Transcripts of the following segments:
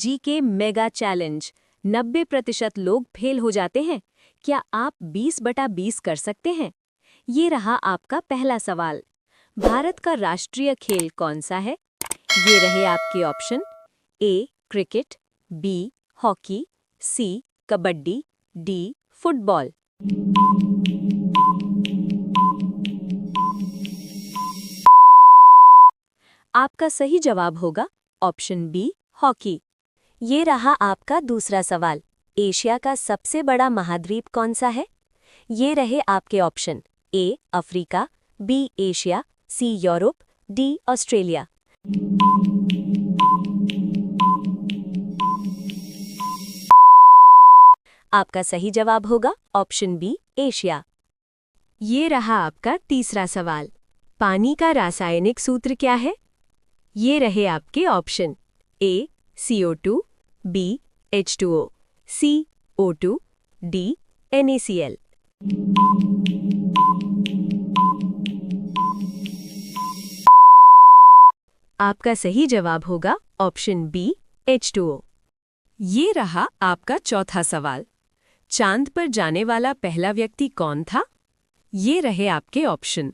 GK mega challenge. 90% लोग fail हो जाते हैं। क्या आप 20/20 कर सकते हैं? ये रहा आपका पहला सवाल। भारत का राष्ट्रीय खेल कौन सा है? ये रहे आपके ऑप्शन। ए क्रिकेट, बी हॉकी, सी कबड्डी, डी फुटबॉल। आपका सही जवाब होगा ऑप्शन बी हॉकी। ये रहा आपका दूसरा सवाल। एशिया का सबसे बड़ा महाद्वीप कौन सा है? ये रहे आपके option. A Africa, B Asia, C Europe, D Australia. आपका सही जवाब होगा ऑप्शन बी एशिया। ये रहा आपका तीसरा सवाल। पानी का रासायनिक सूत्र क्या है? ये रहे आपके ऑप्शन। ए CO2, बी H2O, सी O2, डी NaCl। आपका सही जवाब होगा ऑप्शन बी H2O। ये रहा आपका चौथा सवाल। चांद पर जाने वाला पहला व्यक्ति कौन था? ये रहे आपके option.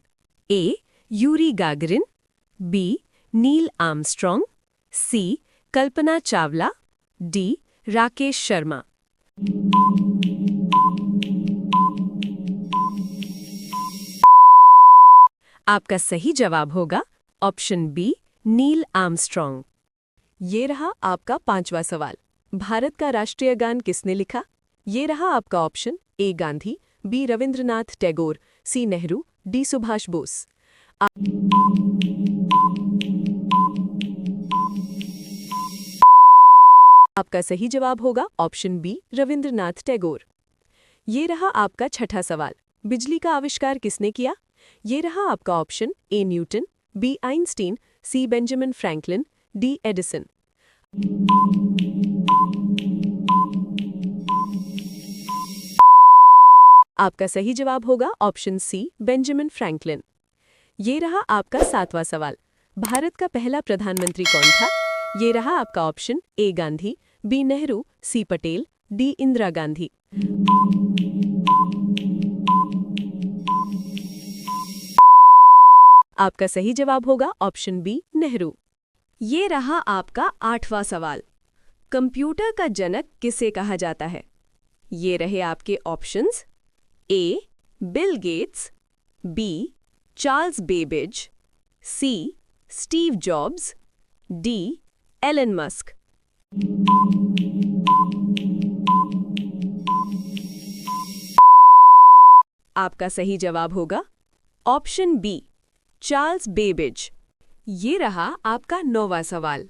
A Yuri Gagarin, B Neil Armstrong, C Kalpana Chawla, D Rakesh Sharma. आपका सही जवाब होगा ऑप्शन बी नील आर्मस्ट्रॉन्ग। ये रहा आपका पांचवा सवाल। भारत का राष्ट्रीय गान किसने लिखा? ये रहा आपका ऑप्शन। ए गांधी, बी रविंद्रनाथ टैगोर, सी नेहरू, डी सुभाष बोस। आपका सही जवाब होगा ऑप्शन बी रविंद्रनाथ टैगोर। ये रहा आपका छठा सवाल। बिजली का आविष्कार किसने किया? ये रहा आपका option. A Newton, B Einstein, C Benjamin Franklin, D Edison. आपका सही जवाब होगा ऑप्शन सी बेंजामिन फ्रैंकलिन। ये रहा आपका सातवां सवाल। भारत का पहला प्रधानमंत्री कौन था? ये रहा आपका ऑप्शन। ए गांधी, बी नेहरू, सी पटेल, डी इंदिरा गांधी। आपका सही जवाब होगा ऑप्शन बी नेहरू। ये रहा आपका आठवां सवाल। कंप्यूटर का जनक किसे कहा जाता है? ये रहे आपके options. A Bill Gates, B Charles Babbage, C Steve Jobs, D Elon Musk. आपका सही जवाब होगा ऑप्शन बी चार्ल्स बेबेज। ये रहा आपका नौवां सवाल।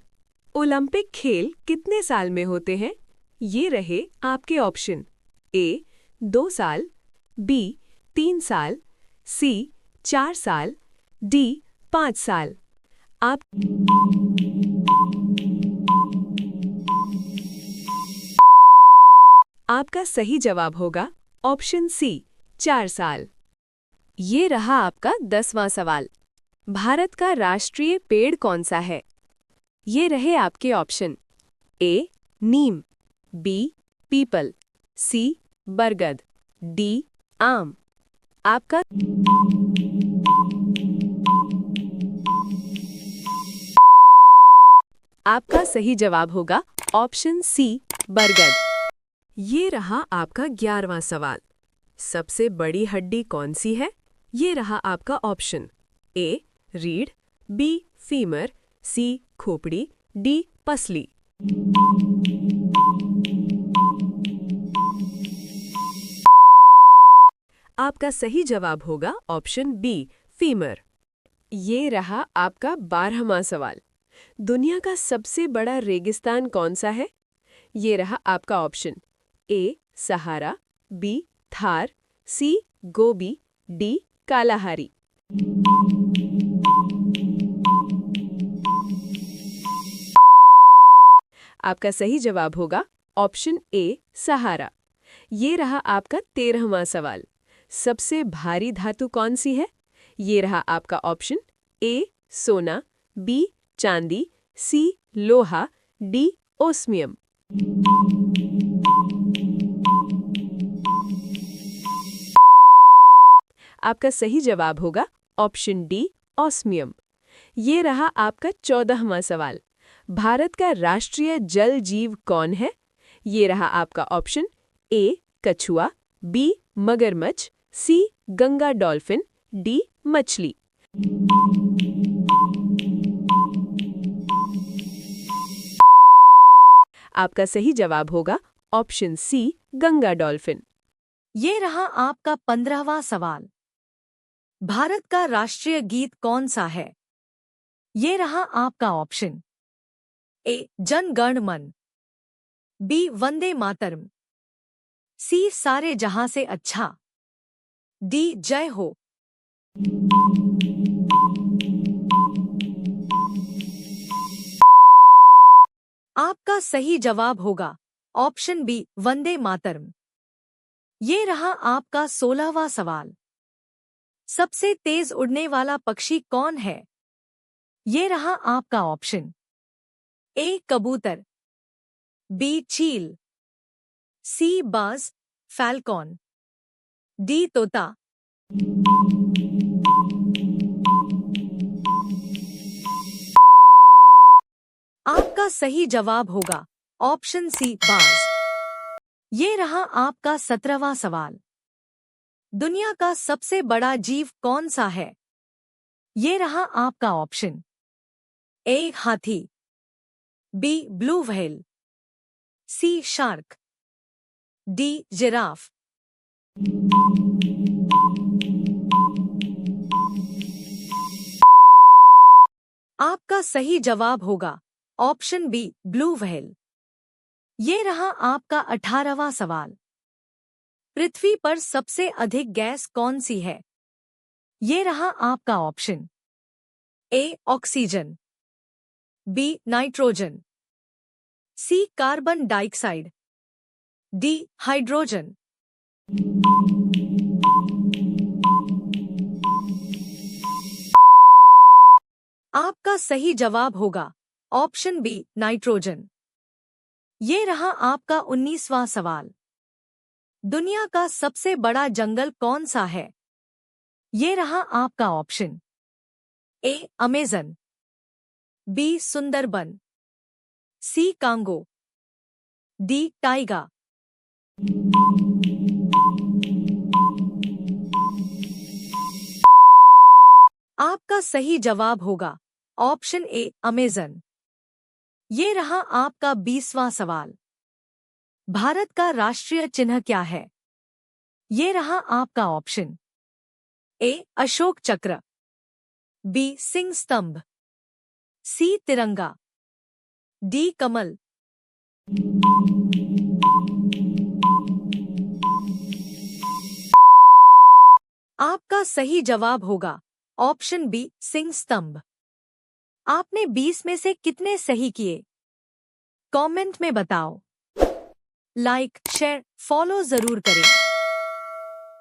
ओलंपिक खेल कितने साल में होते हैं? ये रहे आपके ऑप्शन। ए 2 साल, बी 3 साल, सी 4 साल, डी 5 साल। आपका सही जवाब होगा ऑप्शन सी 4 साल। ये रहा आपका 10वां सवाल। भारत का राष्ट्रीय पेड़ कौन सा है? ये रहे आपके ऑप्शन। ए नीम, बी पीपल, सी बरगद, डी आम। आपका सही जवाब होगा ऑप्शन सी बरगद। ये रहा आपका 11वां सवाल। सबसे बड़ी हड्डी कौन सी है? ये रहा आपका ऑप्शन। ए रीढ़, बी फीमर, सी खोपड़ी, डी पसली। आपका सही जवाब होगा ऑप्शन बी फीमर। ये रहा आपका 12वां सवाल। दुनिया का सबसे बड़ा रेगिस्तान कौन सा है? ये रहा आपका ऑप्शन। ए सहारा, बी थार, सी गोबी, डी कालाहारी। आपका सही जवाब होगा ऑप्शन ए सहारा। ये रहा आपका 13वां सवाल। सबसे भारी धातु कौन सी है? ये रहा आपका ऑप्शन। ए सोना, बी चांदी, सी लोहा, डी ओस्मियम। आपका सही जवाब होगा ऑप्शन डी, ऑस्मियम। ये रहा आपका 14वां सवाल। भारत का राष्ट्रीय जल जीव कौन है? ये रहा आपका ऑप्शन ए, कछुआ, बी, मगरमच्छ, सी, गंगा डॉल्फिन, डी, मछली। आपका सही जवाब होगा ऑप्शन सी, गंगा डॉल्फिन। ये रहा आपका 15वां सवाल। भारत का राष्ट्रीय गीत कौन सा है? ये रहा आपका ऑप्शन ए, जन गण मन, बी, वंदे मातरम, सी, सारे जहां से अच्छा, डी, जय हो। आपका सही जवाब होगा ऑप्शन बी, वंदे मातरम। ये रहा आपका 16वां सवाल। सबसे तेज उड़ने वाला पक्षी कौन है? ये रहा आपका ऑप्शन ए, कबूतर, बी, चील, सी, बाज, फैल्कॉन, डी, तोता। आपका सही जवाब होगा ऑप्शन सी, बाज। ये रहा आपका 17वां सवाल। दुनिया का सबसे बड़ा जीव कौन सा है? ये रहा आपका ऑप्शन ए, हाथी, बी, ब्लू व्हेल, सी, शार्क, डी, जिराफ। आपका सही जवाब होगा ऑप्शन बी, ब्लू व्हेल। ये रहा आपका 18वां सवाल। पृथ्वी पर सबसे अधिक गैस कौन सी है? ये रहा आपका option A, oxygen, B, nitrogen, C, carbon dioxide, D, hydrogen. आपका सही जवाब होगा ऑप्शन बी, नाइट्रोजन। ये रहा आपका 19वां सवाल। दुनिया का सबसे बड़ा जंगल कौन सा है? ये रहा आपका option A, Amazon, B, Sundarban, C, Congo, D, taiga. आपका सही जवाब होगा ऑप्शन ए, अमेज़न। ये रहा आपका 20वां सवाल। भारत का राष्ट्रीय चिन्ह क्या है? ये रहा आपका ऑप्शन ए, अशोक चक्र, बी, सिंह स्तंभ, सी, तिरंगा, डी, कमल। आपका सही जवाब होगा ऑप्शन बी, सिंह स्तंभ। आपने 20 में से कितने सही किए? कमेंट में बताओ। लाइक, शेयर, फॉलो जरूर करें।